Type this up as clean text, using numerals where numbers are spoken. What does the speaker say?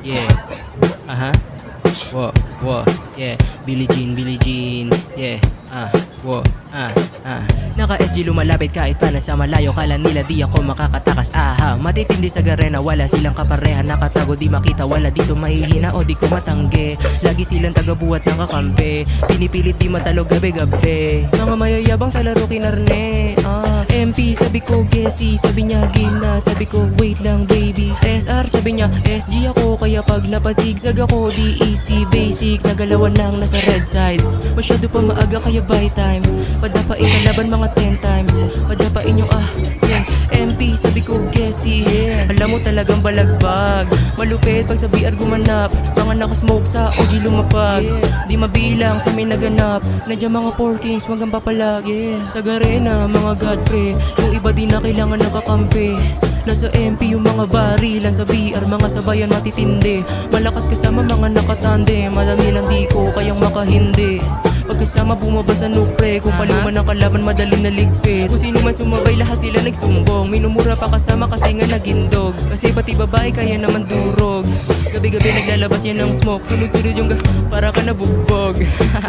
Yeah. Whoa, whoa, yeah. Billie Jean, yeah. Whoa, Naka-SG lumalapit kahit pa nasa malayo. Kala nila di ako makakatakas, matitindi sa garena, wala silang kapareha. Nakatago di makita, wala dito mahihina o di ko matanggi. Lagi silang tagabuhat ng kakampi, pinipilit di matalo gabi-gabi. Mga mayayabang sa laro kinarne. MP sabi ko Gessie, sabi niya game na, sabi ko wait lang baby. SR sabi niya SG ako, kaya pag napazigzag ako di easy basic. Nagalawan lang nasa red side, masyado pa maaga kaya buy time. Padapain kalaban mga 10 times, padapain yung yeah. MP sabi ko Gessie, yeah. Alam mo talagang balagbag, malupit pag sa BR gumanap. Mga nakasmoke sa OG lumapag, yeah. Di mabilang sa may naganap, nandiyan mga 4 kings wagang papalag, yeah. Sa garena mga god pre, yung iba di na kailangan nakakampi. Nasa MP yung mga barilan, sa BR mga sabayan matitindi. Malakas kasama mga nakatande, malami ng di ko kayang makahindi. Pagkasama bumaba sa nupre, kung paluman ng kalaban madaling naligpit. Kung sino man sumabay lahat sila nagsumbong, minumura pa kasama kasi nga nagindog. Kasi pati babae kaya naman durog, gabi-gabi naglalabas yan ng smoke. Sunod-sunod yung para ka nabugbog.